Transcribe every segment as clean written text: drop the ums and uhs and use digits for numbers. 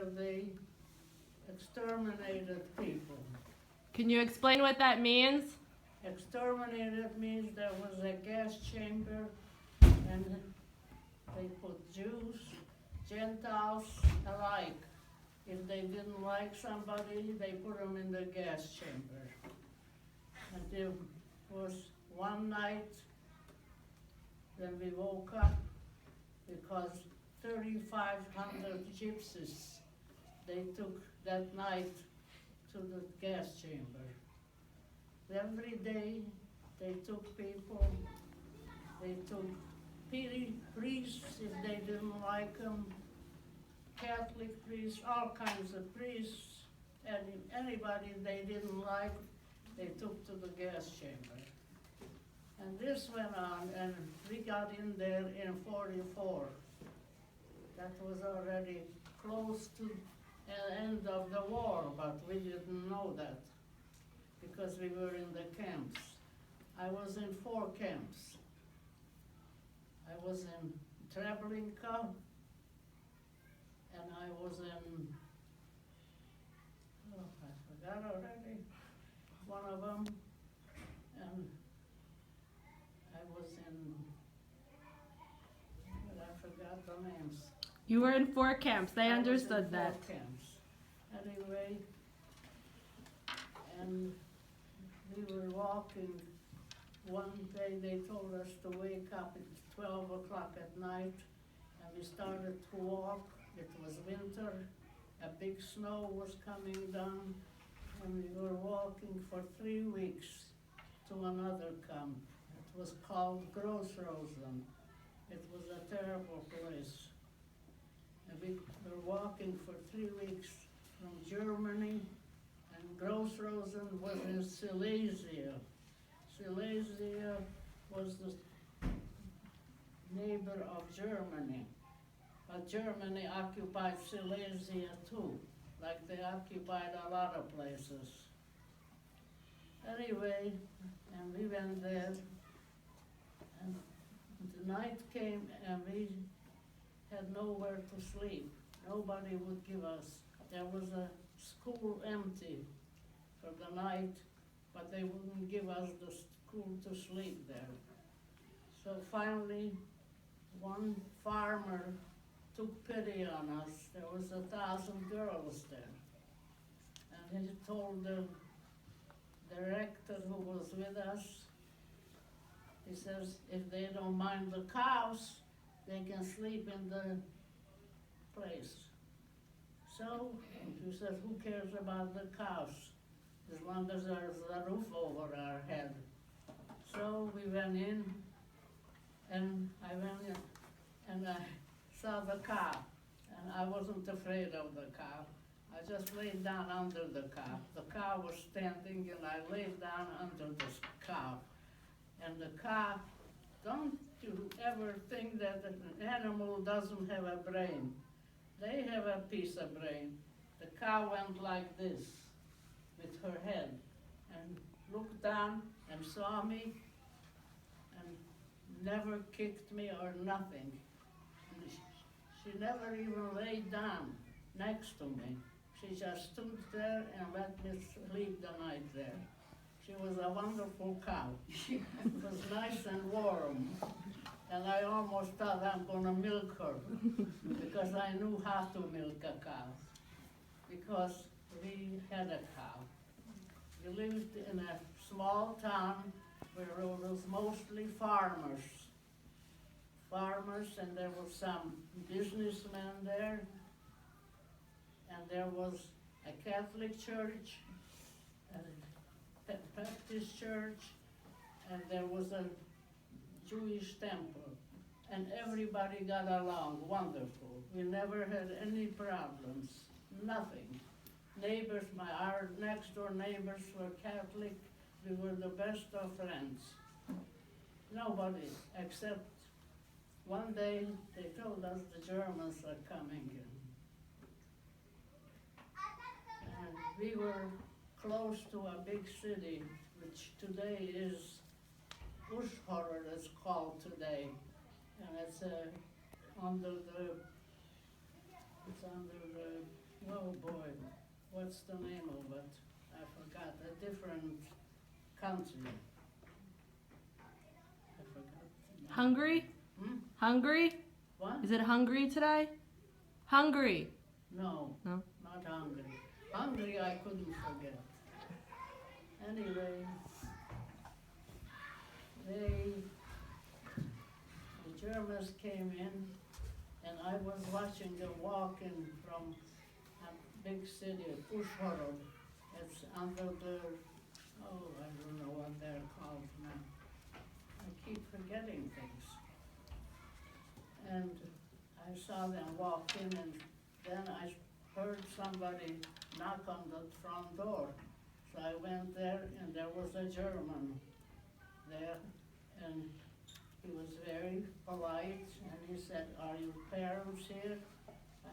where they exterminated people. Can you explain what that means? Exterminated means there was a gas chamber and they put Jews, Gentiles alike. If they didn't like somebody, they put them in the gas chamber. And there was one night when we woke up because 3,500 gypsies they took that night to the gas chamber. Every day they took people, they took priests if they didn't like them, Catholic priests, all kinds of priests, and anybody they didn't like, they took to the gas chamber. And this went on, and we got in there in 44. That was already close to the end of the war, but we didn't know that because we were in the camps. I was in 4 camps. I was in Treblinka, and I was in, I forgot already, one of them, and I was in, but I forgot the names. You were in 4 camps. They understood that. 4 camps. Anyway, and we were walking. One day they told us to wake up at 12 o'clock at night, and we started to walk. It was winter, a big snow was coming down, and we were walking for 3 weeks to another camp. It was called Grossrosen. It was a terrible place. And we were walking for 3 weeks from Germany, and Grossrosen was in Silesia. Silesia was the neighbor of Germany, but Germany occupied Silesia too, like they occupied a lot of places. Anyway, and we went there, and the night came and we had nowhere to sleep. Nobody would give us. There was a school empty for the night, but they wouldn't give us the school to sleep there. So finally, one farmer took pity on us. There was 1,000 girls there. And he told the director who was with us, he says, if they don't mind the cows, they can sleep in the place. So he said, who cares about the cows? As long as there's a roof over our head. So we went in, and I went in, and I saw the cow, and I wasn't afraid of the cow. I just laid down under the cow. The cow was standing, and I laid down under the cow. And the cow, don't you ever think that an animal doesn't have a brain. They have a piece of brain. The cow went like this with her head and looked down and saw me and never kicked me or nothing. And she never even laid down next to me. She just stood there and let me sleep the night there. She was a wonderful cow. It was nice and warm. And I almost thought I'm gonna milk her because I knew how to milk a cow. Because we had a cow. We lived in a small town where there was mostly farmers. Farmers, and there was some businessmen there. And there was a Catholic church, a Baptist church, and there was a Jewish temple. And everybody got along wonderful. We never had any problems, nothing. Neighbors, our next door neighbors were Catholic. We were the best of friends. Nobody, except one day they told us the Germans are coming in. And we were close to a big city, which today is Ushhorod, it's called today. And it's under the Oh boy, what's the name of it? I forgot, a different country. I forgot. the name. Hungary? Hmm? Hungary? What? Is it Hungary today? Hungary. No. No? Not Hungary. Hungary I couldn't forget. Anyway, the Germans came in, and I was watching them walking from a big city, Pushhorod. It's under the, oh, I don't know what they're called now. I keep forgetting things. And I saw them walk in, and then I heard somebody knock on the front door. So I went there, and there was a German there, and he was very polite, and he said, "Are your parents here?"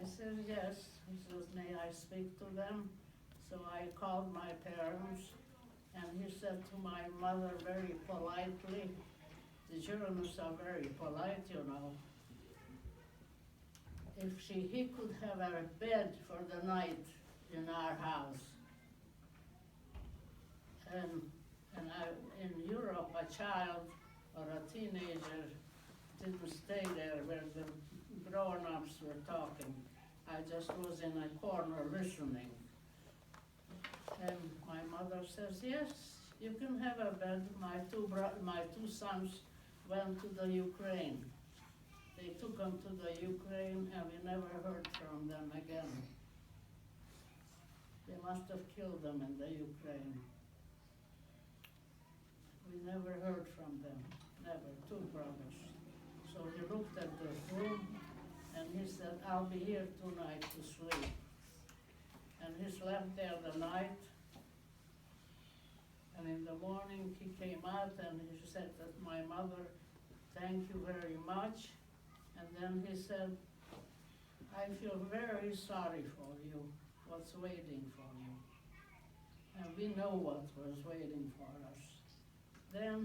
I said, "Yes." He says, "May I speak to them?" So I called my parents, and he said to my mother very politely, the Germans are very polite, you know. If he could have a bed for the night in our house. And in Europe, a child or a teenager didn't stay there where the grown-ups were talking. I just was in a corner listening. And my mother says, "Yes, you can have a bed." My two sons went to the Ukraine. They took them to the Ukraine, and we never heard from them again. They must have killed them in the Ukraine. We never heard from them, never, two brothers. So he looked at the room, and he said, "I'll be here tonight to sleep." And he slept there the night. And in the morning, he came out and he said that my mother, "Thank you very much." And then he said, "I feel very sorry for you, what's waiting for you." And we know what was waiting for us. Then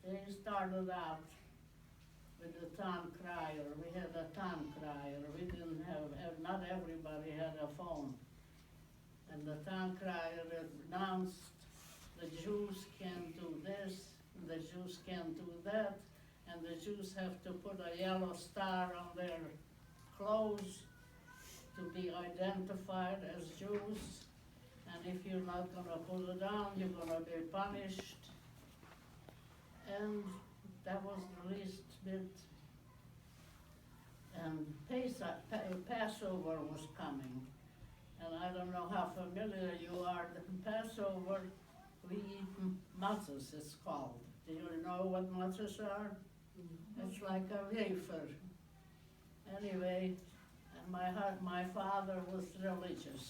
they started out with the town crier. We had a town crier. We didn't have, not everybody had a phone. And the town crier announced the Jews can't do this, and the Jews can't do that, and the Jews have to put a yellow star on their clothes to be identified as Jews. And if you're not gonna put it on, you're gonna be punished. And that was the least bit. And Passover was coming. And I don't know how familiar you are, the Passover, we eat matzahs, it's called. Do you know what matzahs are? It's like a wafer. Anyway, and my father was religious.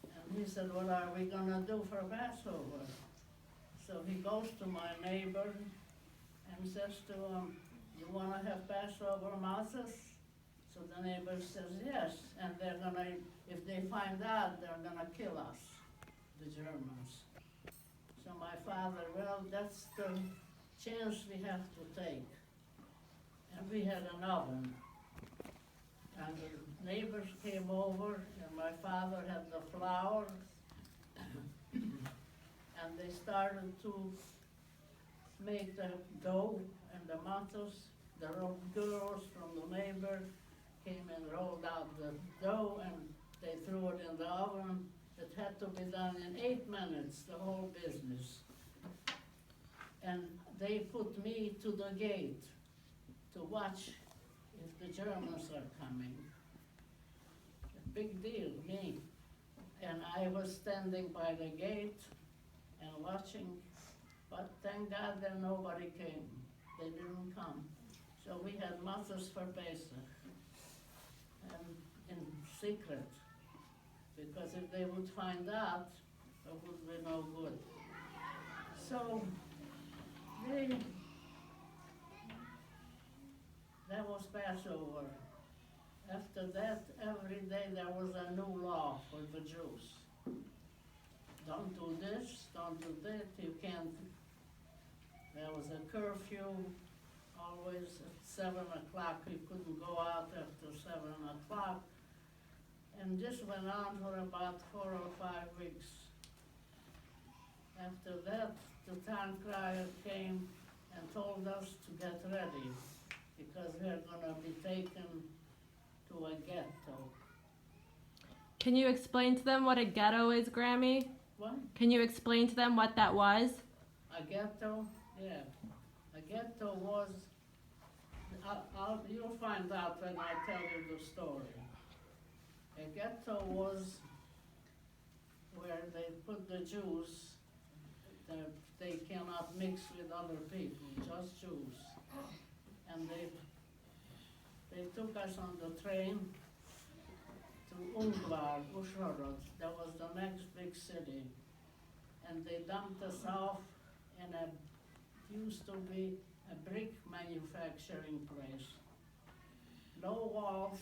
And he said, "What are we gonna do for Passover?" So he goes to my neighbor and says to him, "You wanna have Passover matzahs?" So the neighbor says, "Yes," and they're gonna, if they find out, they're gonna kill us, the Germans. So my father, well, that's the chance we have to take. And we had an oven. And the neighbors came over, and my father had the flour, and they started to make the dough and the matzahs. The girls from the neighbor came and rolled out the dough, and they threw it in the oven. It had to be done in 8 minutes, the whole business. And they put me to the gate to watch if the Germans are coming. A big deal, me. And I was standing by the gate and watching, but thank God that nobody came. They didn't come. So we had matzahs for Pesach, and in secret, because if they would find out, it would be no good. So that was Passover. After that, every day there was a new law for the Jews. Don't do this, don't do that, you can't. There was a curfew, always at 7 o'clock, you couldn't go out after 7 7 o'clock. And this went on for about 4 or 5 weeks. After that, the town crier came and told us to get ready because we're gonna be taken to a ghetto. Can you explain to them what a ghetto is, Grammy? What? Can you explain to them what that was? A ghetto? Yeah. A ghetto was, you'll find out when I tell you the story. A ghetto was where they put the Jews, that they cannot mix with other people, just Jews. And they took us on the train to Ungvar, Uzhhorod, that was the next big city. And they dumped us off in used to be a brick manufacturing place. No walls,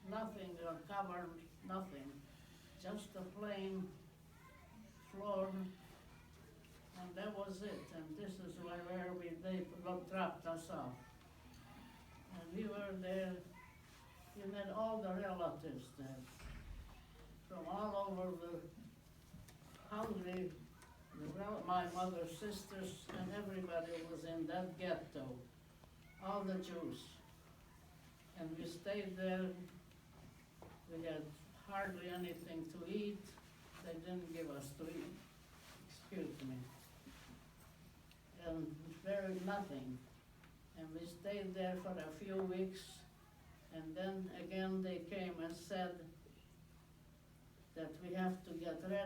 nothing, covered, nothing, just a plain floor, and that was it. And this is where they dropped us off. And we were there, we met all the relatives there, from all over the Hungary. My mother's sisters and everybody was in that ghetto, all the Jews. And we stayed there. We had hardly anything to eat. They didn't give us to eat, excuse me. And very nothing. And we stayed there for a few weeks. And then again they came and said that we have to get ready.